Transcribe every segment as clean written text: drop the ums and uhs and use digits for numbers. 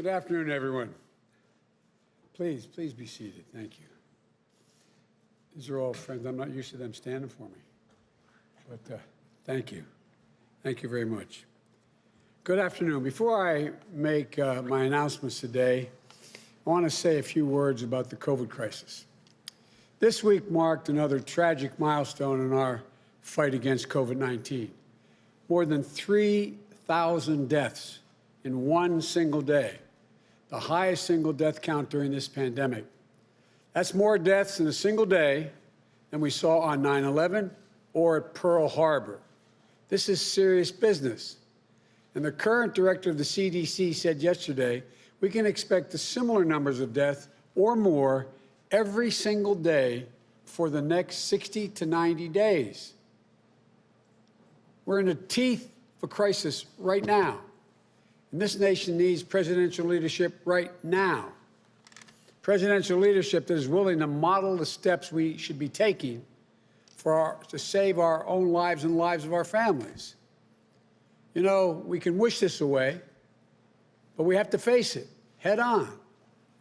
Good afternoon, everyone. Please be seated. Thank you. These are all friends. I'm not used to them standing for me. But thank you. Thank you very much. Good afternoon. Before I make my announcements today, I want to say a few words about the COVID crisis. This week marked another tragic milestone in our fight against COVID-19. More than 3,000 deaths in one single day, the highest single death count during this pandemic. That's more deaths in a single day than we saw on 9/11 or at Pearl Harbor. This is serious business. And the current director of the CDC said yesterday, we can expect the similar numbers of deaths or more every single day for the next 60 to 90 days. We're in the teeth of a crisis right now. And this nation needs presidential leadership right now. Presidential leadership that is willing to model the steps we should be taking to save our own lives and lives of our families. You know, we can wish this away, but we have to face it head on.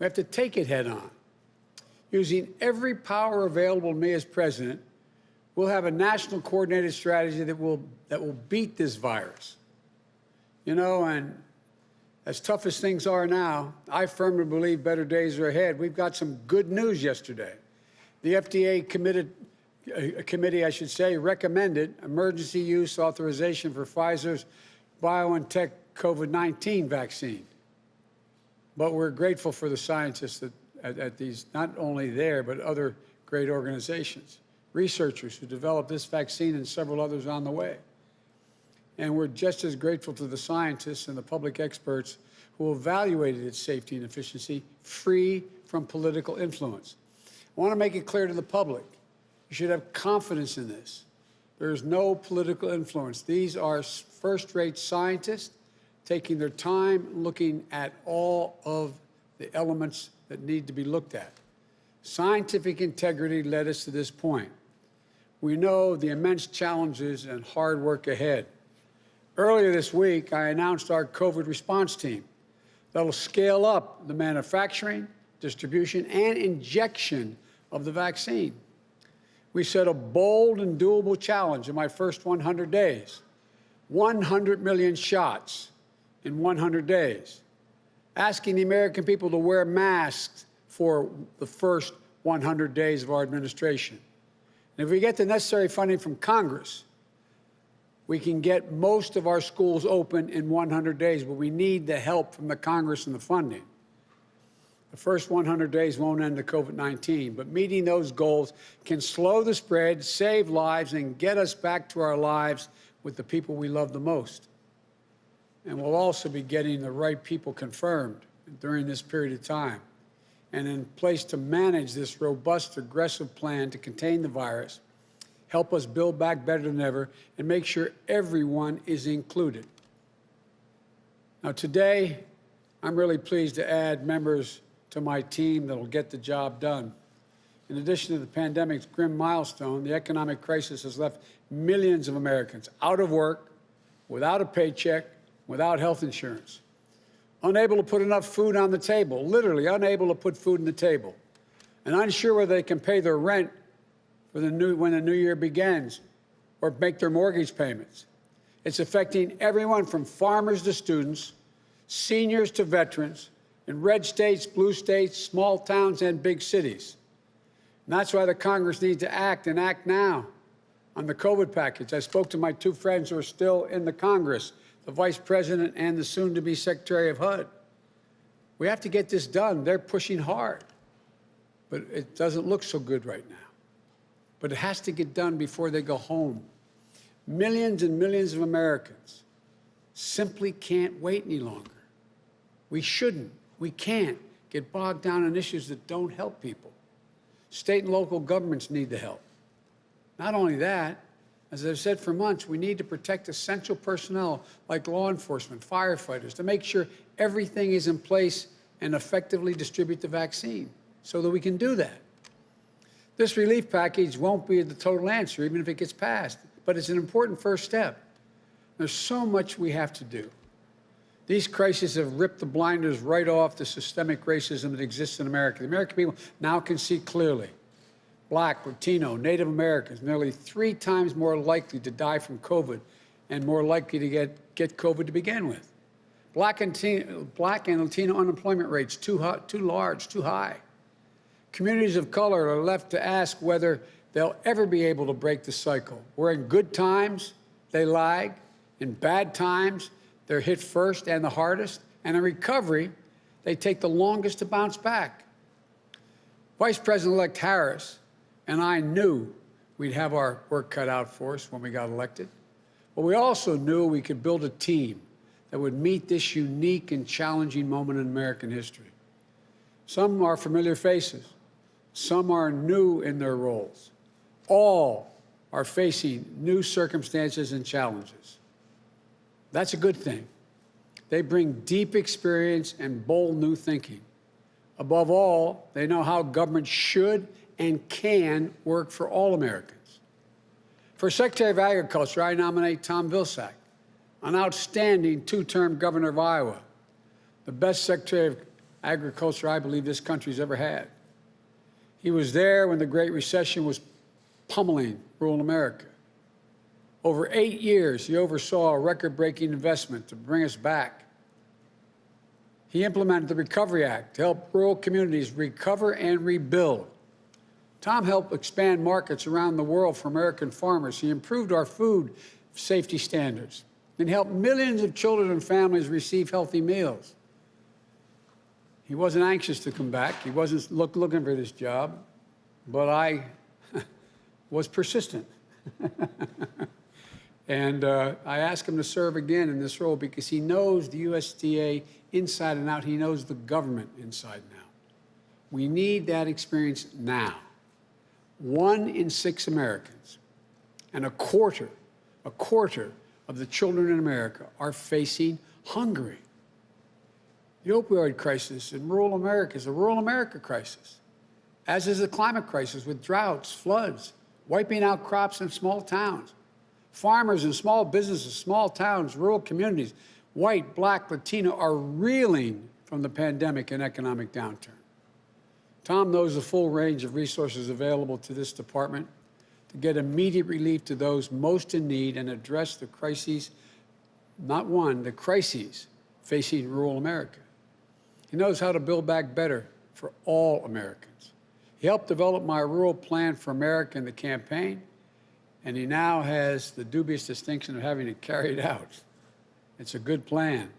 We have to take it head on. Using every power available to me as president, we'll have a national coordinated strategy that will beat this virus. You know, and as tough as things are now, I firmly believe better days are ahead. We've got some good news yesterday. The FDA committee, recommended emergency use authorization for Pfizer's BioNTech COVID-19 vaccine. But we're grateful for the scientists at these, not only there, but other great organizations, researchers who developed this vaccine and several others on the way. And we're just as grateful to the scientists and the public experts who evaluated its safety and efficiency free from political influence. I want to make it clear to the public, you should have confidence in this. There is no political influence. These are first-rate scientists taking their time looking at all of the elements that need to be looked at. Scientific integrity led us to this point. We know the immense challenges and hard work ahead. Earlier this week, I announced our COVID response team that'll scale up the manufacturing, distribution, and injection of the vaccine. We set a bold and doable challenge in my first 100 days, 100 million shots in 100 days, asking the American people to wear masks for the first 100 days of our administration. And if we get the necessary funding from Congress, we can get most of our schools open in 100 days, but we need the help from the Congress and the funding. The first 100 days won't end the COVID-19, but meeting those goals can slow the spread, save lives, and get us back to our lives with the people we love the most. And we'll also be getting the right people confirmed during this period of time and in place to manage this robust, aggressive plan to contain the virus, help us build back better than ever, and make sure everyone is included. Now, today, I'm really pleased to add members to my team that will get the job done. In addition to the pandemic's grim milestone, the economic crisis has left millions of Americans out of work, without a paycheck, without health insurance, unable to put enough food on the table, literally unable to put food on the table, and unsure whether they can pay their rent when the new year begins or make their mortgage payments. It's affecting everyone from farmers to students, seniors to veterans, in red states, blue states, small towns, and big cities. And that's why the Congress needs to act, and act now, on the COVID package. I spoke to my two friends who are still in the Congress, the Vice President and the soon-to-be Secretary of HUD. We have to get this done. They're pushing hard, but it doesn't look so good right now. But it has to get done before they go home. Millions and millions of Americans simply can't wait any longer. We shouldn't, we can't get bogged down in issues that don't help people. State and local governments need the help. Not only that, as I've said for months, we need to protect essential personnel like law enforcement, firefighters, to make sure everything is in place and effectively distribute the vaccine so that we can do that. This relief package won't be the total answer, even if it gets passed, but it's an important first step. There's so much we have to do. These crises have ripped the blinders right off the systemic racism that exists in America. The American people now can see clearly. Black, Latino, Native Americans, nearly 3 times more likely to die from COVID and more likely to get COVID to begin with. Black and Latino unemployment rates too large, too high. Communities of color are left to ask whether they'll ever be able to break the cycle, where in good times they lag, in bad times they're hit first and the hardest, and in recovery they take the longest to bounce back. Vice President-elect Harris and I knew we'd have our work cut out for us when we got elected, but we also knew we could build a team that would meet this unique and challenging moment in American history. Some are familiar faces. Some are new in their roles. All are facing new circumstances and challenges. That's a good thing. They bring deep experience and bold new thinking. Above all, they know how government should and can work for all Americans. For Secretary of Agriculture, I nominate Tom Vilsack, an outstanding 2-term governor of Iowa, the best Secretary of Agriculture I believe this country's ever had. He was there when the Great Recession was pummeling rural America. Over 8 years, he oversaw a record-breaking investment to bring us back. He implemented the Recovery Act to help rural communities recover and rebuild. Tom helped expand markets around the world for American farmers. He improved our food safety standards and helped millions of children and families receive healthy meals. He wasn't anxious to come back. He wasn't looking for this job, but I was persistent. And I asked him to serve again in this role because he knows the USDA inside and out. He knows the government inside and out. We need that experience now. 1 in 6 Americans and a quarter of the children in America are facing hunger. The opioid crisis in rural America is a rural America crisis, as is the climate crisis with droughts, floods, wiping out crops in small towns. Farmers and small businesses, small towns, rural communities, white, black, Latino, are reeling from the pandemic and economic downturn. Tom knows the full range of resources available to this department to get immediate relief to those most in need and address the crises, the crises facing rural America. He knows how to build back better for all Americans. He helped develop my Rural Plan for America in the campaign, and he now has the dubious distinction of having to carry it out. It's a good plan.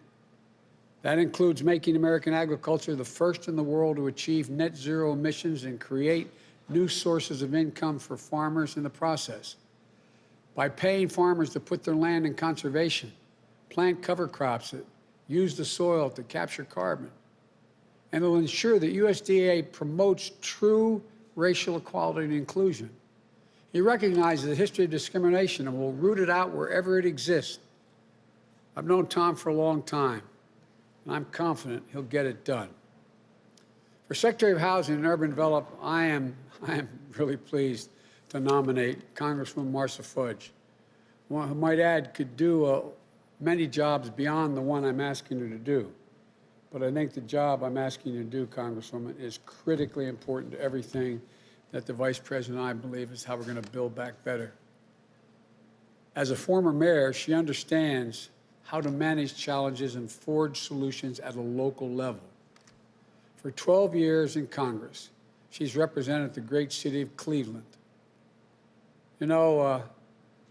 That includes making American agriculture the first in the world to achieve net zero emissions and create new sources of income for farmers in the process. By paying farmers to put their land in conservation, plant cover crops that use the soil to capture carbon, and it'll ensure that USDA promotes true racial equality and inclusion. He recognizes the history of discrimination and will root it out wherever it exists. I've known Tom for a long time, and I'm confident he'll get it done. For Secretary of Housing and Urban Development, I am really pleased to nominate Congresswoman Marcia Fudge, who I might add could do many jobs beyond the one I'm asking her to do. But I think the job I'm asking you to do, Congresswoman, is critically important to everything that the Vice President and I believe is how we're going to build back better. As a former mayor, she understands how to manage challenges and forge solutions at a local level. For 12 years in Congress, she's represented the great city of Cleveland. You know,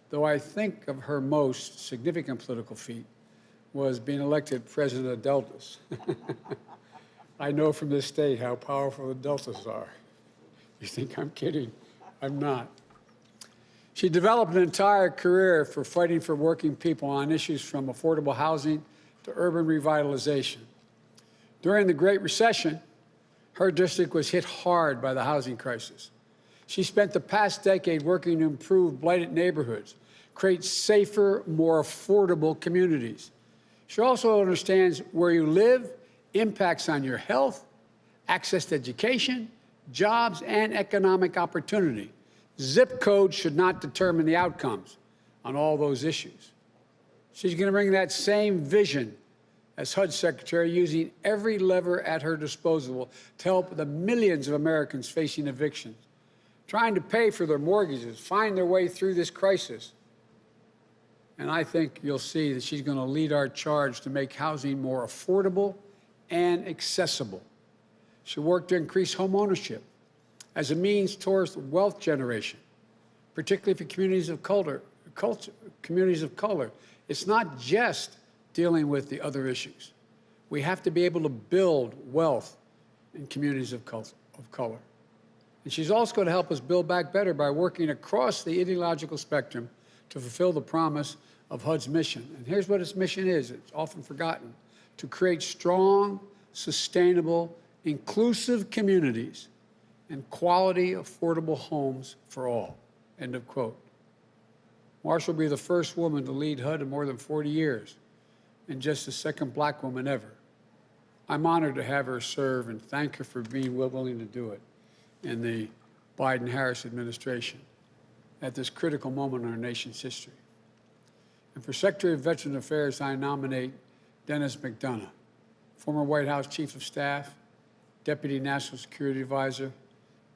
though I think of her most significant political feat was being elected president of Deltas. I know from this state how powerful the Deltas are. You think I'm kidding? I'm not. She developed an entire career for fighting for working people on issues from affordable housing to urban revitalization. During the Great Recession, her district was hit hard by the housing crisis. She spent the past decade working to improve blighted neighborhoods, create safer, more affordable communities. She also understands where you live impacts on your health, access to education, jobs, and economic opportunity. Zip code should not determine the outcomes on all those issues. She's going to bring that same vision as HUD Secretary, using every lever at her disposal to help the millions of Americans facing evictions, trying to pay for their mortgages, find their way through this crisis. And I think you'll see that she's going to lead our charge to make housing more affordable and accessible. She'll work to increase home ownership as a means towards wealth generation, particularly for communities of color. It's not just dealing with the other issues. We have to be able to build wealth in communities of color. And she's also going to help us build back better by working across the ideological spectrum to fulfill the promise of HUD's mission. And here's what its mission is. It's often forgotten: to create strong, sustainable, inclusive communities and quality, affordable homes for all. End of quote. Marcia will be the first woman to lead HUD in more than 40 years and just the second black woman ever. I'm honored to have her serve and thank her for being willing to do it in the Biden-Harris administration at this critical moment in our nation's history. And for Secretary of Veterans Affairs, I nominate Dennis Mcdonough, former White House Chief of Staff, Deputy National Security Advisor,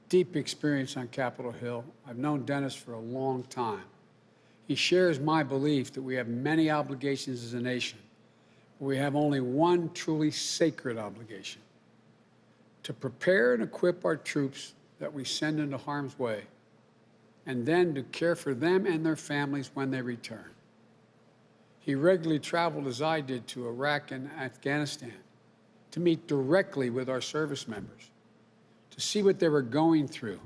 deep experience on Capitol Hill. I've known Dennis for a long time. He shares my belief that we have many obligations as a nation, but we have only one truly sacred obligation: to prepare and equip our troops that we send into harm's way, and then to care for them and their families when they return. He regularly traveled, as I did, to Iraq and Afghanistan to meet directly with our service members, to see what they were going through,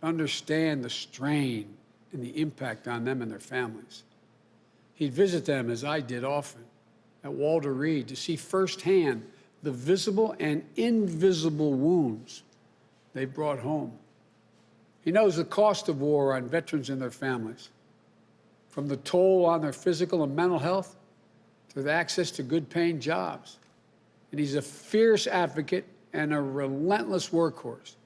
to understand the strain and the impact on them and their families. He'd visit them, as I did often, at Walter Reed to see firsthand the visible and invisible wounds they brought home. He knows the cost of war on veterans and their families, from the toll on their physical and mental health to the access to good-paying jobs. And he's a fierce advocate and a relentless workhorse.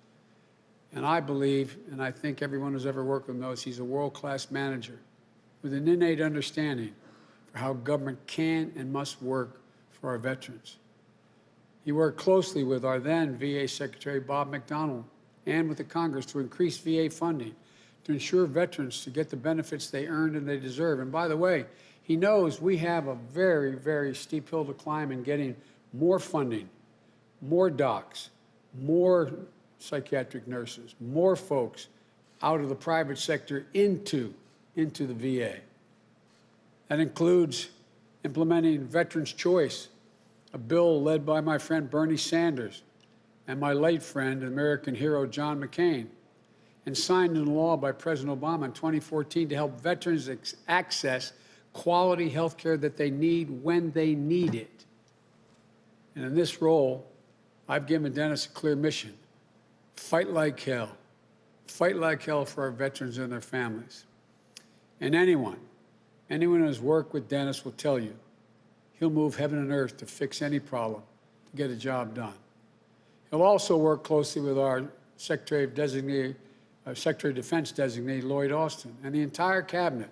And I believe, and I think everyone who's ever worked with him knows, he's a world-class manager with an innate understanding for how government can and must work for our veterans. He worked closely with our then VA Secretary, Bob Mcdonough, and with the Congress to increase VA funding to ensure veterans to get the benefits they earned and they deserve. And by the way, he knows we have a very, very steep hill to climb in getting more funding, more docs, more psychiatric nurses, more folks out of the private sector into the VA. That includes implementing Veterans' Choice, a bill led by my friend Bernie Sanders and my late friend, American hero John McCain, and signed into law by President Obama in 2014 to help veterans access quality health care that they need when they need it. And in this role, I've given Dennis a clear mission: fight like hell. Fight like hell for our veterans and their families. And anyone who has worked with Dennis will tell you he'll move heaven and earth to fix any problem, to get a job done. He'll also work closely with our Secretary of Defense designee, Lloyd Austin, and the entire cabinet,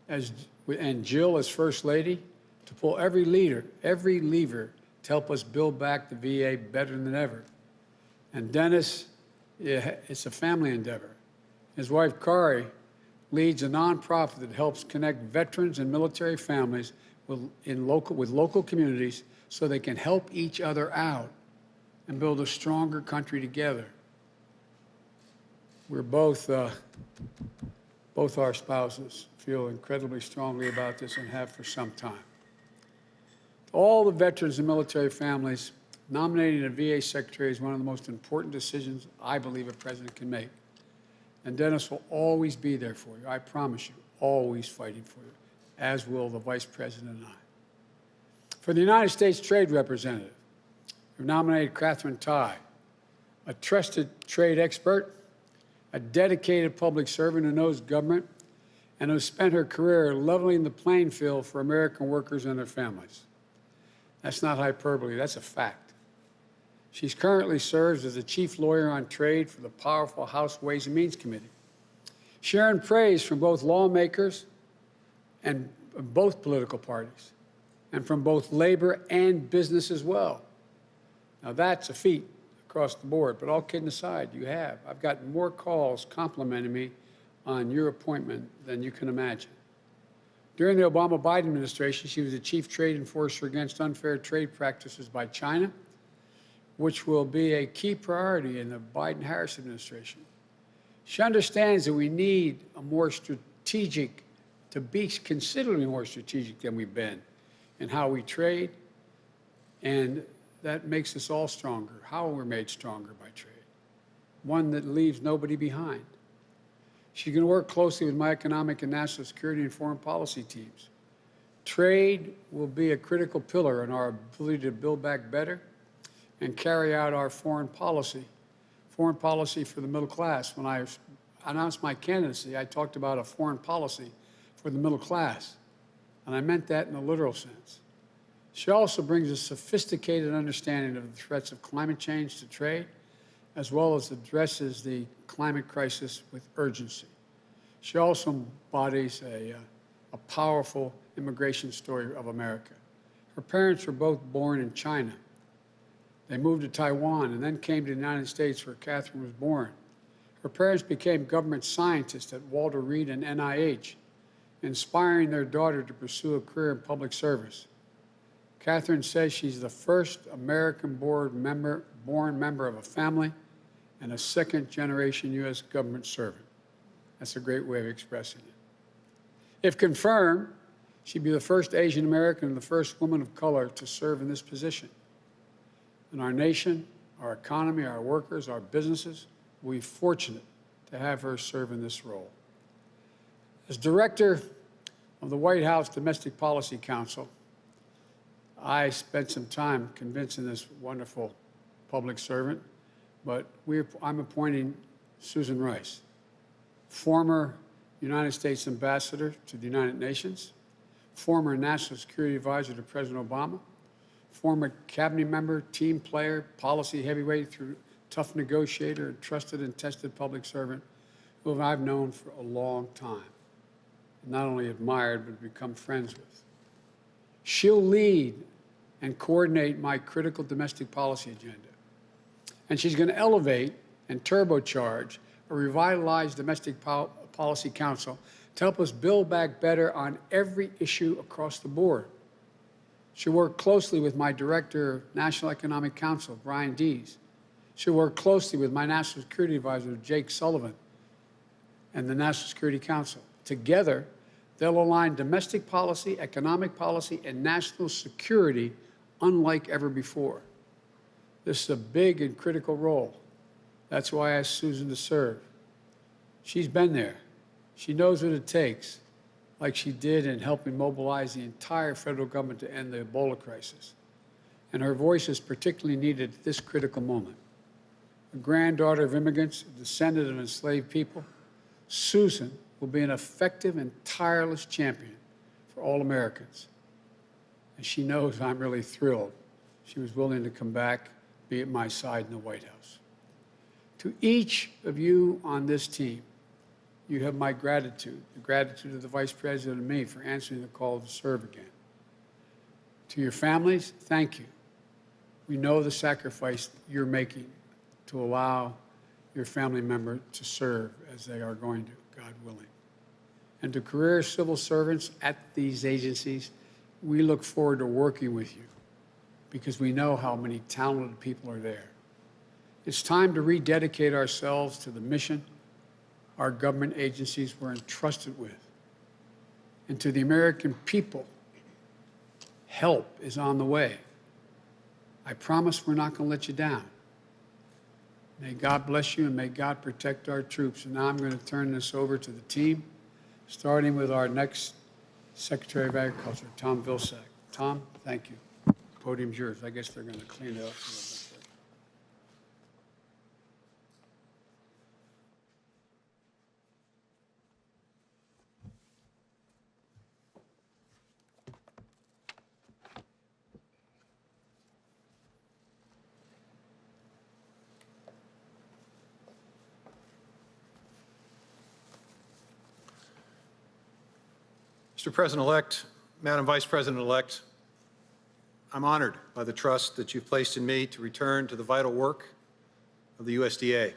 and Jill as First Lady, to pull every lever to help us build back the VA better than ever. And Dennis, it's a family endeavor. His wife, Kari, leads a nonprofit that helps connect veterans and military families with local communities so they can help each other out and build a stronger country together. We're both our spouses feel incredibly strongly about this and have for some time. All the veterans and military families, nominating a VA secretary is one of the most important decisions I believe a president can make. And Dennis will always be there for you, I promise you, always fighting for you, as will the Vice President and I. For the United States Trade Representative, we've nominated Catherine Tai, a trusted trade expert, a dedicated public servant who knows government, and who spent her career leveling the playing field for American workers and their families. That's not hyperbole, that's a fact. She currently serves as the chief lawyer on trade for the powerful House Ways and Means Committee. Sharing praise from both lawmakers and both political parties. and from both labor and business as well. Now, that's a feat across the board, but all kidding aside, you have. I've gotten more calls complimenting me on your appointment than you can imagine. During the Obama-Biden administration, she was the chief trade enforcer against unfair trade practices by China, which will be a key priority in the Biden-Harris administration. She understands that we need a more strategic, to be considerably more strategic than we've been in how we trade, and that makes us all stronger. How we're made stronger by trade. One that leaves nobody behind. She's going to work closely with my economic and national security and foreign policy teams. Trade will be a critical pillar in our ability to build back better and carry out our foreign policy for the middle class. When I announced my candidacy, I talked about a foreign policy for the middle class, and I meant that in a literal sense. She also brings a sophisticated understanding of the threats of climate change to trade, as well as addresses the climate crisis with urgency. She also embodies a powerful immigration story of America. Her parents were both born in China. They moved to Taiwan and then came to the United States, where Catherine was born. Her parents became government scientists at Walter Reed and NIH, inspiring their daughter to pursue a career in public service. Catherine says she's the first American-born member of a family and a second-generation U.S. government servant. That's a great way of expressing it. If confirmed, she'd be the first Asian American and the first woman of color to serve in this position. And our nation, our economy, our workers, our businesses will be fortunate to have her serve in this role. As director of the White House Domestic Policy Council, I spent some time convincing this wonderful public servant, but I'm appointing Susan Rice, former United States Ambassador to the United Nations, former National Security Advisor to President Obama, former cabinet member, team player, policy heavyweight, through tough negotiator, and trusted and tested public servant, who I've known for a long time, not only admired, but become friends with. She'll lead and coordinate my critical domestic policy agenda. And she's going to elevate and turbocharge a revitalized Domestic Policy Council to help us build back better on every issue across the board. She'll work closely with my Director of National Economic Council, Brian Dees. She'll work closely with my National Security Advisor, Jake Sullivan, and the National Security Council. Together, they'll align domestic policy, economic policy, and national security unlike ever before. This is a big and critical role. That's why I asked Susan to serve. She's been there. She knows what it takes, like she did in helping mobilize the entire federal government to end the Ebola crisis. And her voice is particularly needed at this critical moment. A granddaughter of immigrants, a descendant of enslaved people, Susan will be an effective and tireless champion for all Americans. And she knows I'm really thrilled she was willing to come back, be at my side in the White House. To each of you on this team, you have my gratitude, the gratitude of the Vice President and me for answering the call to serve again. To your families, thank you. We know the sacrifice you're making to allow your family member to serve as they are going to, God willing. And to career civil servants at these agencies, we look forward to working with you because we know how many talented people are there. It's time to rededicate ourselves to the mission our government agencies were entrusted with. And to the American people, help is on the way. I promise we're not going to let you down. May God bless you and may God protect our troops. And now I'm going to turn this over to the team, starting with our next Secretary of Agriculture, Tom Vilsack. Tom, thank you. Podium's yours. I guess they're going to clean it up a little bit. Mr. President-elect, Madam Vice President-elect, I'm honored by the trust that you've placed in me to return to the vital work of the USDA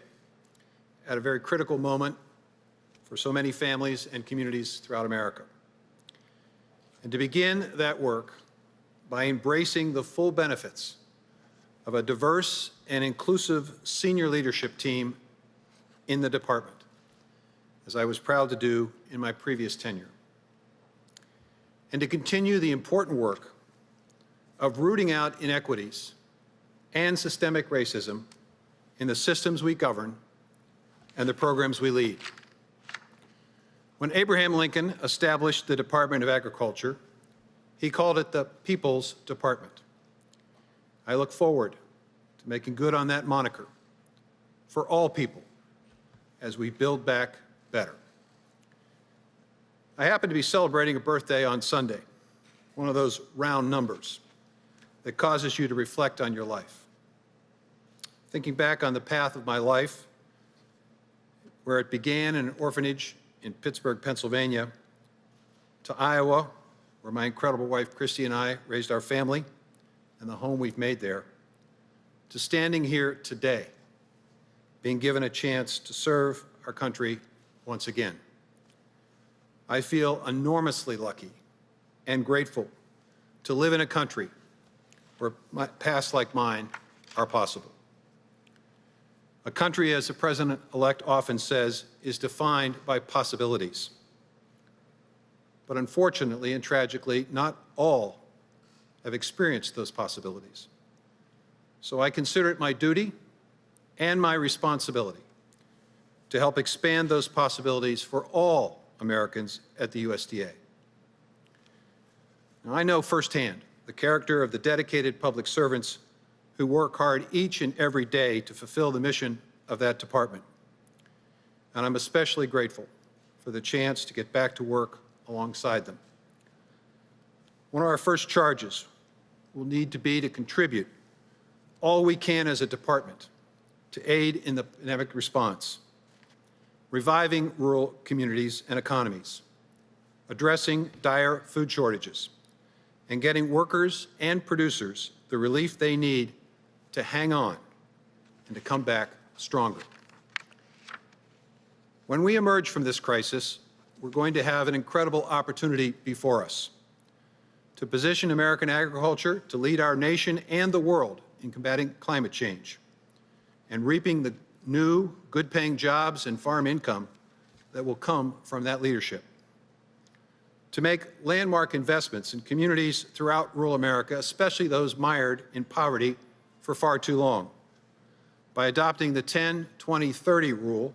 at a very critical moment for so many families and communities throughout America. And to begin that work by embracing the full benefits of a diverse and inclusive senior leadership team in the department, as I was proud to do in my previous tenure. And to continue the important work of rooting out inequities and systemic racism in the systems we govern and the programs we lead. When Abraham Lincoln established the Department of Agriculture, he called it the People's Department. I look forward to making good on that moniker for all people as we build back better. I happen to be celebrating a birthday on Sunday, one of those round numbers that causes you to reflect on your life. Thinking back on the path of my life, where it began in an orphanage in Pittsburgh, Pennsylvania, to Iowa, where my incredible wife Christy and I raised our family, and the home we've made there, to standing here today, being given a chance to serve our country once again. I feel enormously lucky and grateful to live in a country where paths like mine are possible. A country, as the President-elect often says, is defined by possibilities. But unfortunately and tragically, not all have experienced those possibilities. So I consider it my duty and my responsibility to help expand those possibilities for all Americans at the USDA. Now, I know firsthand the character of the dedicated public servants who work hard each and every day to fulfill the mission of that department. And I'm especially grateful for the chance to get back to work alongside them. One of our first charges will need to be to contribute all we can as a department to aid in the pandemic response, reviving rural communities and economies, addressing dire food shortages, and getting workers and producers the relief they need to hang on and to come back stronger. When we emerge from this crisis, we're going to have an incredible opportunity before us to position American agriculture to lead our nation and the world in combating climate change and reaping the new, good-paying jobs and farm income that will come from that leadership. To make landmark investments in communities throughout rural America, especially those mired in poverty for far too long, by adopting the 10-20-30 rule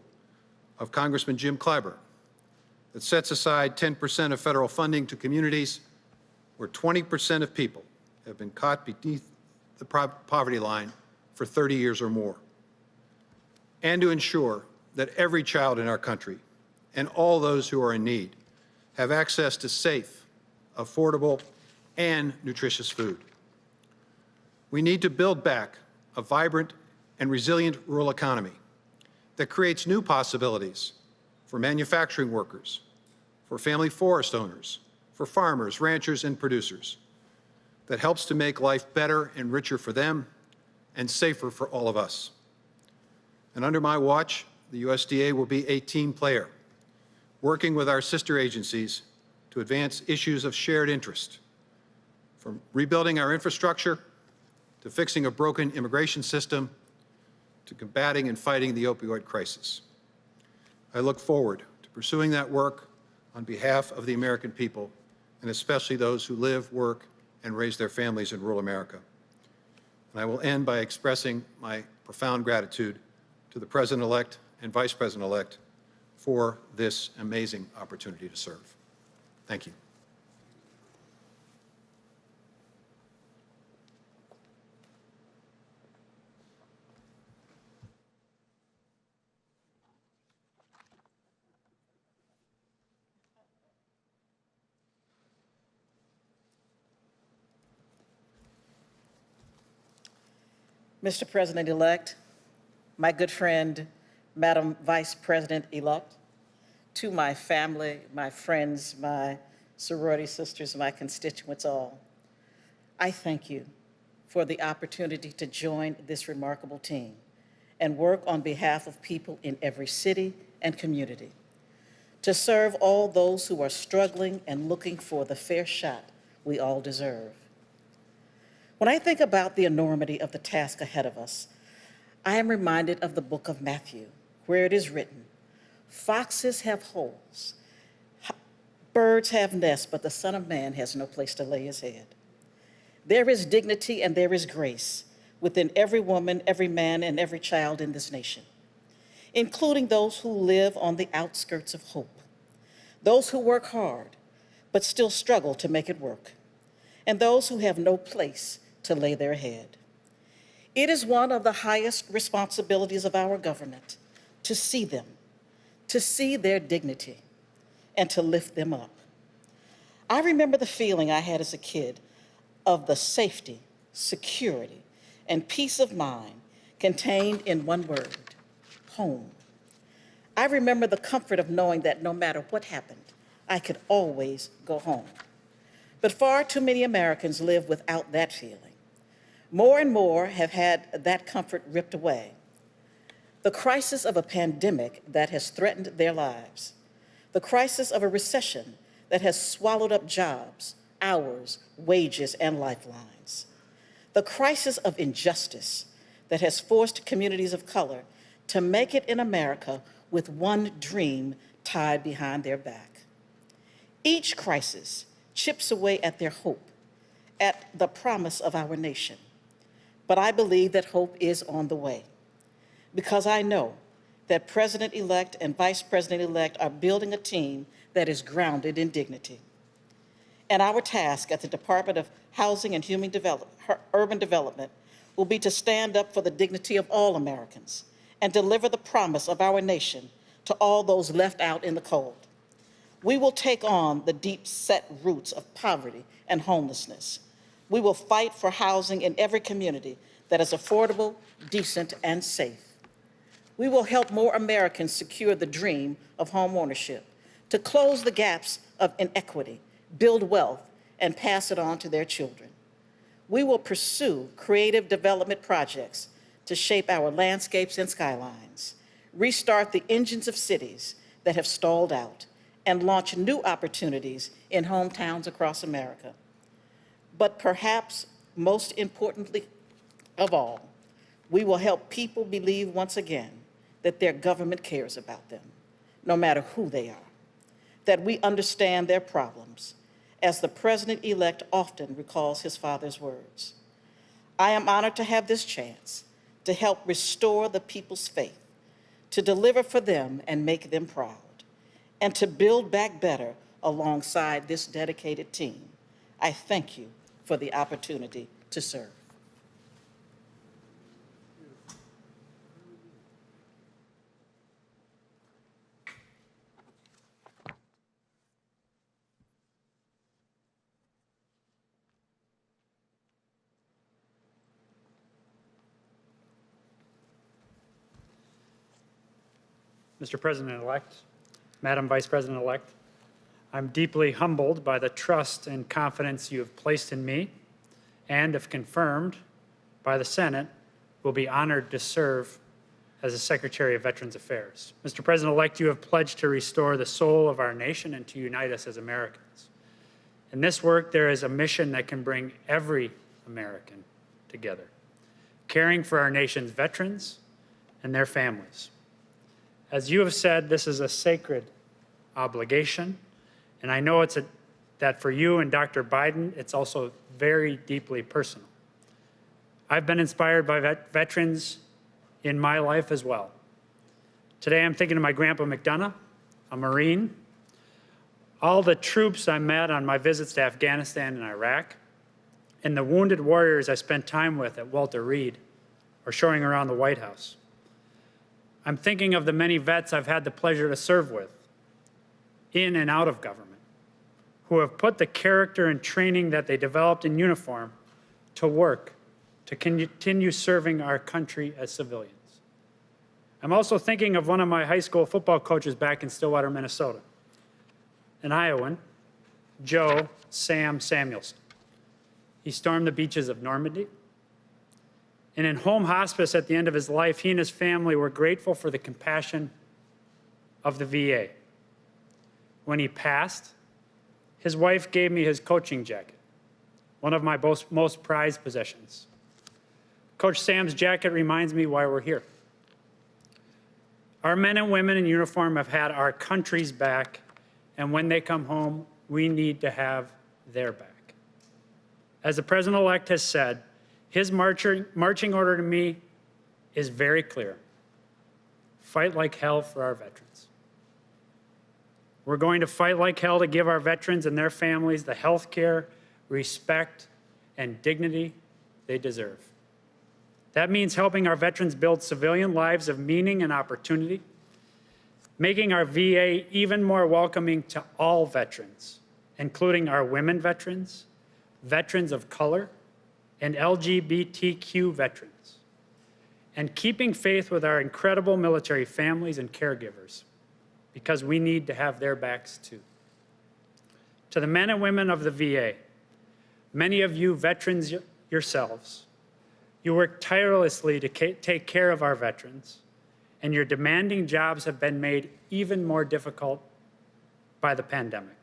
of Congressman Jim Clyburn that sets aside 10% of federal funding to communities where 20% of people have been caught beneath the poverty line for 30 years or more, and to ensure that every child in our country and all those who are in need have access to safe, affordable, and nutritious food. We need to build back a vibrant and resilient rural economy that creates new possibilities for manufacturing workers, for family forest owners, for farmers, ranchers, and producers, that helps to make life better and richer for them and safer for all of us. And under my watch, the USDA will be a team player, working with our sister agencies to advance issues of shared interest, from rebuilding our infrastructure to fixing a broken immigration system to combating and fighting the opioid crisis. I look forward to pursuing that work on behalf of the American people, and especially those who live, work, and raise their families in rural America. And I will end by expressing my profound gratitude to the President-elect and Vice President-elect for this amazing opportunity to serve. Thank you. Mr. President-elect, my good friend, Madam Vice President-elect, to my family, my friends, my sorority sisters, my constituents all, I thank you for the opportunity to join this remarkable team and work on behalf of people in every city and community, to serve all those who are struggling and looking for the fair shot we all deserve. When I think about the enormity of the task ahead of us, I am reminded of the book of Matthew, where it is written, "Foxes have holes, birds have nests, but the Son of Man has no place to lay his head." There is dignity and there is grace within every woman, every man, and every child in this nation, including those who live on the outskirts of hope, those who work hard but still struggle to make it work, and those who have no place to lay their head. It is one of the highest responsibilities of our government to see them, to see their dignity, and to lift them up. I remember the feeling I had as a kid of the safety, security, and peace of mind contained in one word: home. I remember the comfort of knowing that no matter what happened, I could always go home. But far too many Americans live without that feeling. More and more have had that comfort ripped away. The crisis of a pandemic that has threatened their lives, the crisis of a recession that has swallowed up jobs, hours, wages, and lifelines, the crisis of injustice that has forced communities of color to make it in America with one dream tied behind their back. Each crisis chips away at their hope, at the promise of our nation. But I believe that hope is on the way, because I know that President-elect and Vice President-elect are building a team that is grounded in dignity. And our task at the Department of Housing and Urban Development will be to stand up for the dignity of all Americans and deliver the promise of our nation to all those left out in the cold. We will take on the deep-set roots of poverty and homelessness. We will fight for housing in every community that is affordable, decent, and safe. We will help more Americans secure the dream of home ownership, to close the gaps of inequity, build wealth, and pass it on to their children. We will pursue creative development projects to shape our landscapes and skylines, restart the engines of cities that have stalled out, and launch new opportunities in hometowns across America. But perhaps most importantly of all, we will help people believe once again that their government cares about them, no matter who they are, that we understand their problems, as the President-elect often recalls his father's words. I am honored to have this chance to help restore the people's faith, to deliver for them and make them proud, and to build back better alongside this dedicated team. I thank you for the opportunity to serve. Mr. President-elect, Madam Vice President-elect, I'm deeply humbled by the trust and confidence you have placed in me, and if confirmed by the Senate, will be honored to serve as the Secretary of Veterans Affairs. Mr. President-elect, you have pledged to restore the soul of our nation and to unite us as Americans. In this work, there is a mission that can bring every American together, caring for our nation's veterans and their families. As you have said, this is a sacred obligation, and I know that for you and Dr. Biden, it's also very deeply personal. I've been inspired by veterans in my life as well. Today, I'm thinking of my grandpa Mcdonough, a Marine, all the troops I met on my visits to Afghanistan and Iraq, and the wounded warriors I spent time with at Walter Reed or showing around the White House. I'm thinking of the many vets I've had the pleasure to serve with, in and out of government, who have put the character and training that they developed in uniform to work to continue serving our country as civilians. I'm also thinking of one of my high school football coaches back in Stillwater, Minnesota, an Iowan, Joe Sam Samuelson. He stormed the beaches of Normandy. And in home hospice at the end of his life, he and his family were grateful for the compassion of the VA. When he passed, his wife gave me his coaching jacket, one of my most prized possessions. Coach Sam's jacket reminds me why we're here. Our men and women in uniform have had our country's back, and when they come home, we need to have their back. As the President-elect has said, his marching order to me is very clear. Fight like hell for our veterans. We're going to fight like hell to give our veterans and their families the health care, respect, and dignity they deserve. That means helping our veterans build civilian lives of meaning and opportunity, making our VA even more welcoming to all veterans, including our women veterans, veterans of color, and LGBTQ veterans, and keeping faith with our incredible military families and caregivers, because we need to have their backs too. To the men and women of the VA, many of you veterans yourselves, you work tirelessly to take care of our veterans, and your demanding jobs have been made even more difficult by the pandemic.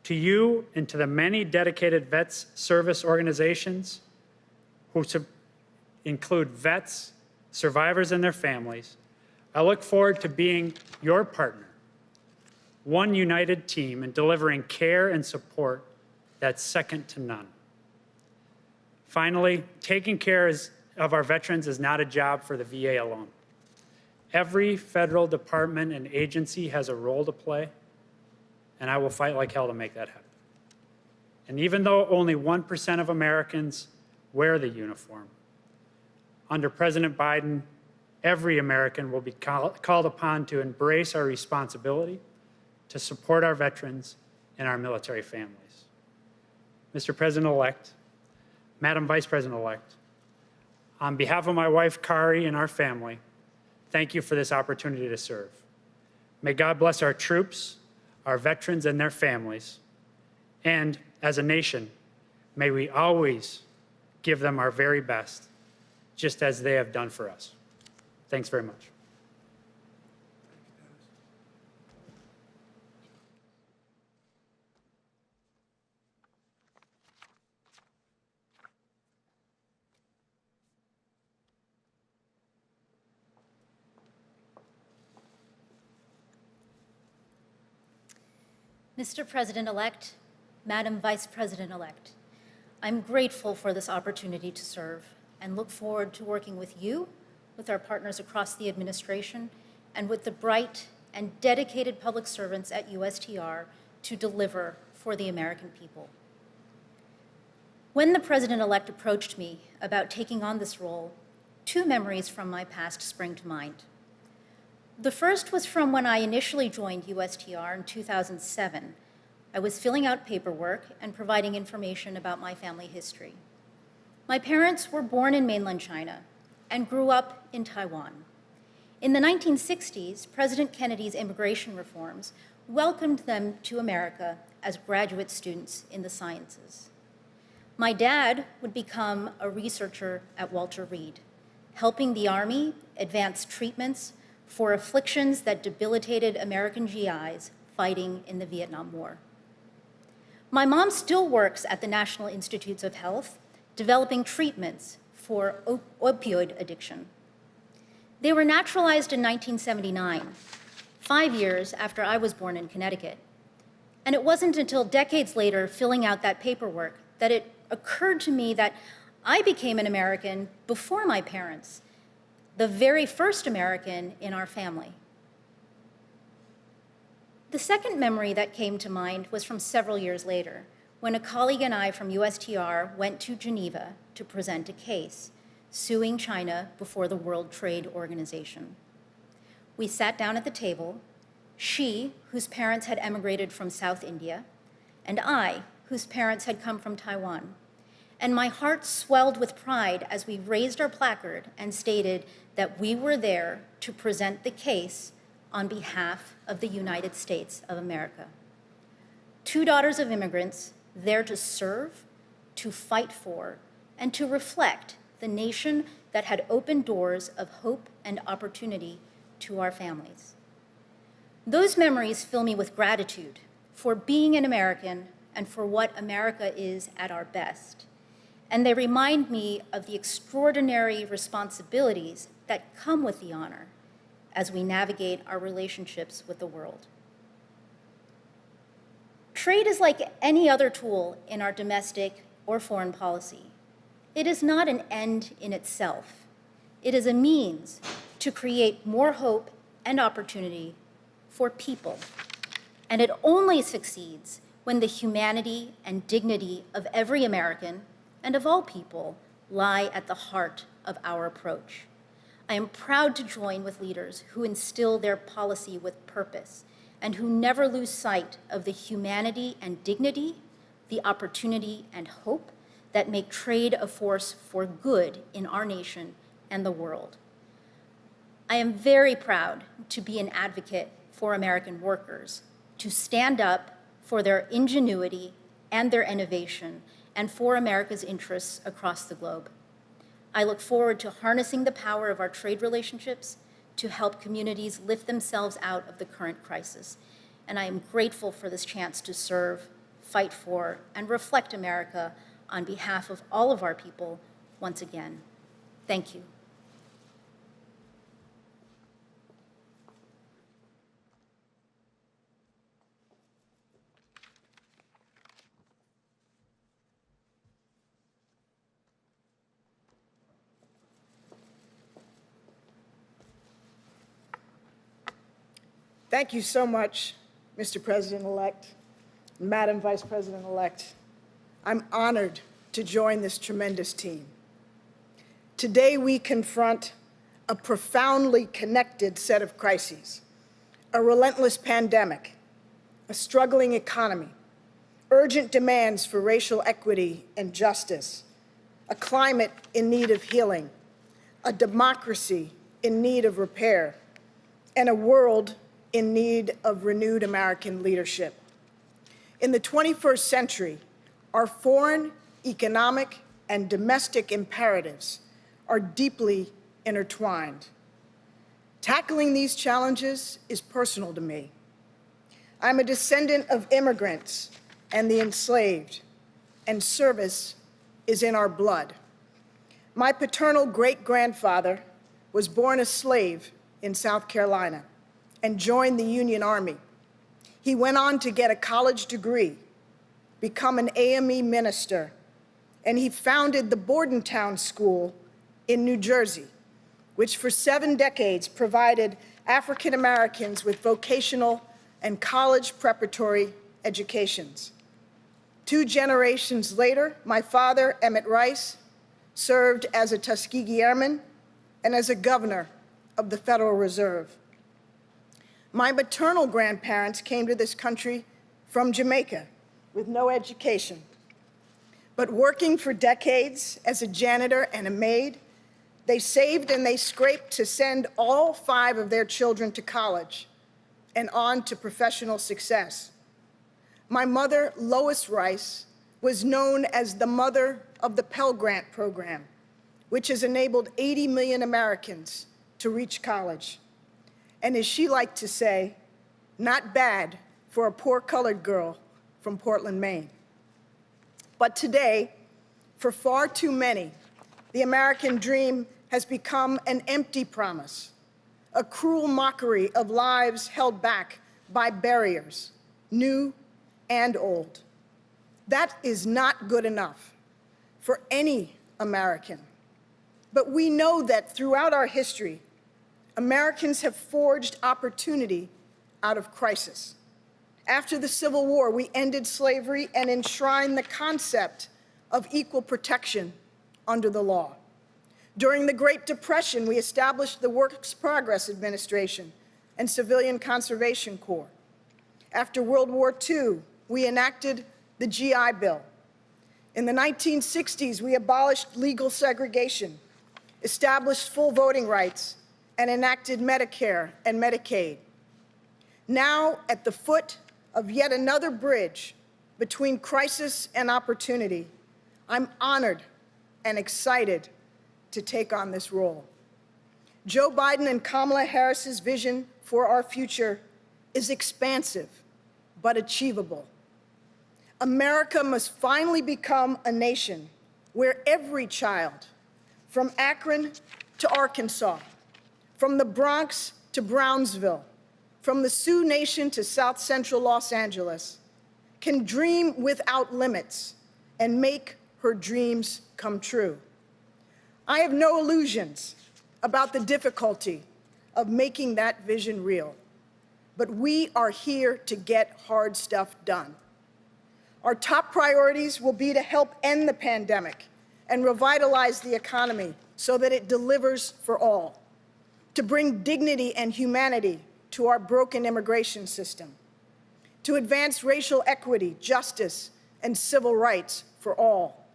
To you and to the many dedicated vets service organizations who include vets, survivors, and their families, I look forward to being your partner, one united team in delivering care and support that's second to none. Finally, taking care of our veterans is not a job for the VA alone. Every federal department and agency has a role to play, and I will fight like hell to make that happen. And even though only 1% of Americans wear the uniform, under President Biden, every American will be called upon to embrace our responsibility to support our veterans and our military families. Mr. President-elect, Madam Vice President-elect, on behalf of my wife, Kari, and our family, thank you for this opportunity to serve. May God bless our troops, our veterans, and their families. And as a nation, may we always give them our very best, just as they have done for us. Thanks very much. Mr. President-elect, Madam Vice President-elect, I'm grateful for this opportunity to serve and look forward to working with you, with our partners across the administration, and with the bright and dedicated public servants at USTR to deliver for the American people. When the President-elect approached me about taking on this role, two memories from my past spring to mind. The first was from when I initially joined USTR in 2007. I was filling out paperwork and providing information about my family history. My parents were born in mainland China and grew up in Taiwan. In the 1960s, President Kennedy's immigration reforms welcomed them to America as graduate students in the sciences. My dad would become a researcher at Walter Reed, helping the Army advance treatments for afflictions that debilitated American GIs fighting in the Vietnam War. My mom still works at the National Institutes of Health, developing treatments for opioid addiction. They were naturalized in 1979, 5 years after I was born in Connecticut. And it wasn't until decades later, filling out that paperwork, that it occurred to me that I became an American before my parents, the very first American in our family. The second memory that came to mind was from several years later, when a colleague and I from USTR went to Geneva to present a case suing China before the World Trade Organization. We sat down at the table, she, whose parents had emigrated from South India, and I, whose parents had come from Taiwan. And my heart swelled with pride as we raised our placard and stated that we were there to present the case on behalf of the United States of America. Two daughters of immigrants there to serve, to fight for, and to reflect the nation that had opened doors of hope and opportunity to our families. Those memories fill me with gratitude for being an American and for what America is at our best. And they remind me of the extraordinary responsibilities that come with the honor as we navigate our relationships with the world. Trade is like any other tool in our domestic or foreign policy. It is not an end in itself. It is a means to create more hope and opportunity for people. And it only succeeds when the humanity and dignity of every American and of all people lie at the heart of our approach. I am proud to join with leaders who instill their policy with purpose and who never lose sight of the humanity and dignity, the opportunity and hope that make trade a force for good in our nation and the world. I am very proud to be an advocate for American workers, to stand up for their ingenuity and their innovation, and for America's interests across the globe. I look forward to harnessing the power of our trade relationships to help communities lift themselves out of the current crisis. And I am grateful for this chance to serve, fight for, and reflect America on behalf of all of our people once again. Thank you. Thank you so much, Mr. President-elect, Madam Vice President-elect. I'm honored to join this tremendous team. Today, we confront a profoundly connected set of crises: a relentless pandemic, a struggling economy, urgent demands for racial equity and justice, a climate in need of healing, a democracy in need of repair, and a world in need of renewed American leadership. In the 21st century, our foreign, economic, and domestic imperatives are deeply intertwined. Tackling these challenges is personal to me. I'm a descendant of immigrants and the enslaved, and service is in our blood. My paternal great-grandfather was born a slave in South Carolina and joined the Union Army. He went on to get a college degree, become an AME minister, and he founded the Bordentown School in New Jersey, which for 7 decades provided African Americans with vocational and college preparatory educations. 2 generations later, my father, Emmett Rice, served as a Tuskegee Airman and as a governor of the Federal Reserve. My maternal grandparents came to this country from Jamaica with no education. But working for decades as a janitor and a maid, they saved and they scraped to send all 5 of their children to college and on to professional success. My mother, Lois Rice, was known as the mother of the Pell Grant program, which has enabled 80 million Americans to reach college. And as she liked to say, not bad for a poor colored girl from Portland, Maine. But today, for far too many, the American dream has become an empty promise, a cruel mockery of lives held back by barriers, new and old. That is not good enough for any American. But we know that throughout our history, Americans have forged opportunity out of crisis. After the Civil War, we ended slavery and enshrined the concept of equal protection under the law. During the Great Depression, we established the Works Progress Administration and Civilian Conservation Corps. After World War II, we enacted the GI Bill. In the 1960s, we abolished legal segregation, established full voting rights, and enacted Medicare and Medicaid. Now, at the foot of yet another bridge between crisis and opportunity, I'm honored and excited to take on this role. Joe Biden and Kamala Harris's vision for our future is expansive but achievable. America must finally become a nation where every child, from Akron to Arkansas, from the Bronx to Brownsville, from the Sioux Nation to South Central Los Angeles, can dream without limits and make her dreams come true. I have no illusions about the difficulty of making that vision real, but we are here to get hard stuff done. Our top priorities will be to help end the pandemic and revitalize the economy so that it delivers for all, to bring dignity and humanity to our broken immigration system, to advance racial equity, justice, and civil rights for all,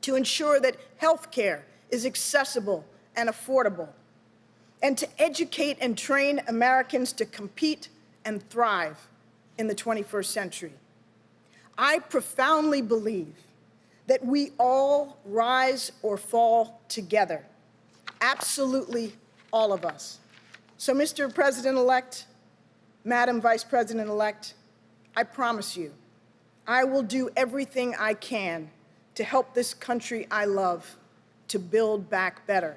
to ensure that health care is accessible and affordable, and to educate and train Americans to compete and thrive in the 21st century. I profoundly believe that we all rise or fall together, absolutely all of us. So, Mr. President-elect, Madam Vice President-elect, I promise you, I will do everything I can to help this country I love to build back better,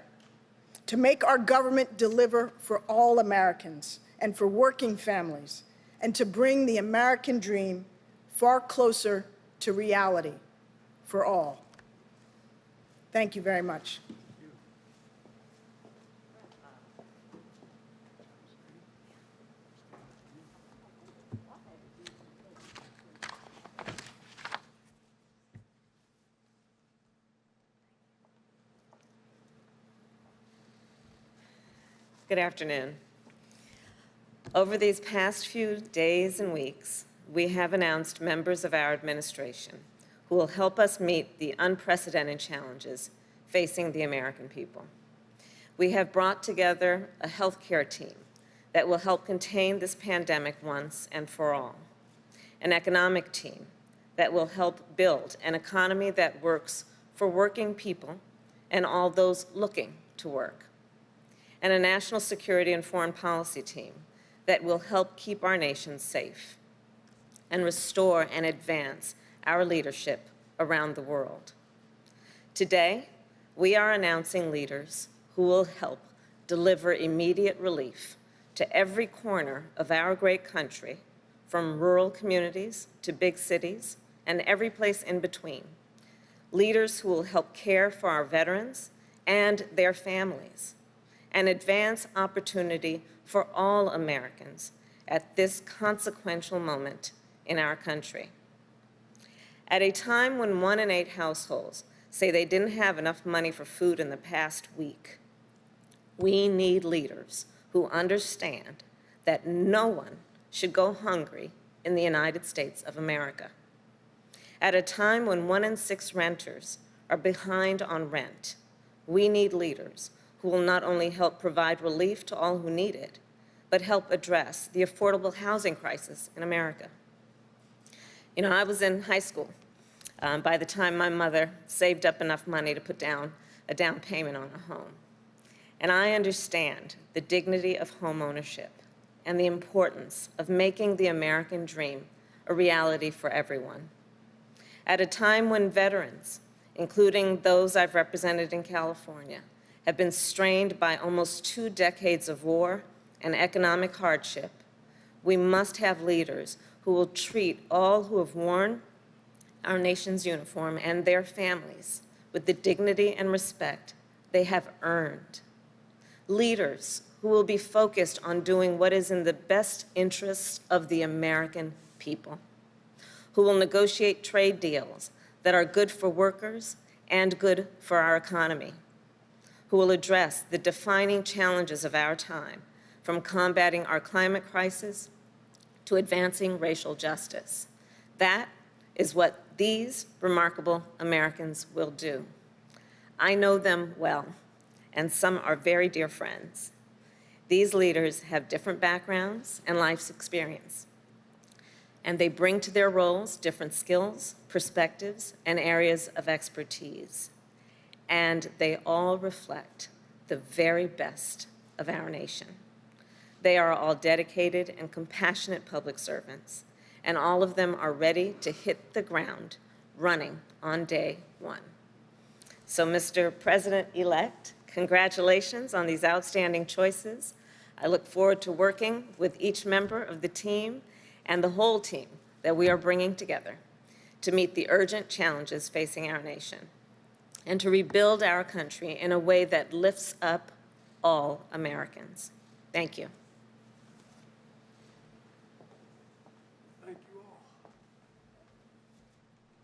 to make our government deliver for all Americans and for working families, and to bring the American dream far closer to reality for all. Thank you very much. Good afternoon. Over these past few days and weeks, we have announced members of our administration who will help us meet the unprecedented challenges facing the American people. We have brought together a healthcare team that will help contain this pandemic once and for all, an economic team that will help build an economy that works for working people and all those looking to work, and a national security and foreign policy team that will help keep our nation safe and restore and advance our leadership around the world. Today, we are announcing leaders who will help deliver immediate relief to every corner of our great country, from rural communities to big cities and every place in between. Leaders who will help care for our veterans and their families, and advance opportunity for all Americans at this consequential moment in our country. At a time when 1 in 8 households say they didn't have enough money for food in the past week, we need leaders who understand that no one should go hungry in the United States of America. At a time when 1 in 6 renters are behind on rent, we need leaders who will not only help provide relief to all who need it, but help address the affordable housing crisis in America. You know, I was in high school by the time my mother saved up enough money to put down a down payment on a home. And I understand the dignity of home ownership and the importance of making the American dream a reality for everyone. At a time when veterans, including those I've represented in California, have been strained by almost 2 decades of war and economic hardship, we must have leaders who will treat all who have worn our nation's uniform and their families with the dignity and respect they have earned. Leaders who will be focused on doing what is in the best interests of the American people, who will negotiate trade deals that are good for workers and good for our economy, who will address the defining challenges of our time, from combating our climate crisis to advancing racial justice. That is what these remarkable Americans will do. I know them well, and some are very dear friends. These leaders have different backgrounds and life's experience. and they bring to their roles different skills, perspectives, and areas of expertise. And they all reflect the very best of our nation. They are all dedicated and compassionate public servants, and all of them are ready to hit the ground running on day one. So, Mr. President-elect, congratulations on these outstanding choices. I look forward to working with each member of the team and the whole team that we are bringing together to meet the urgent challenges facing our nation and to rebuild our country in a way that lifts up all Americans. Thank you.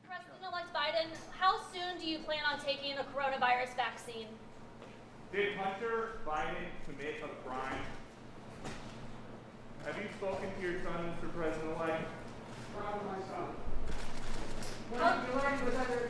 President-elect Biden, how soon do you plan on taking the coronavirus vaccine? Did Hunter Biden commit a crime? Have you spoken to your son, Mr. President-elect? What did you learn was under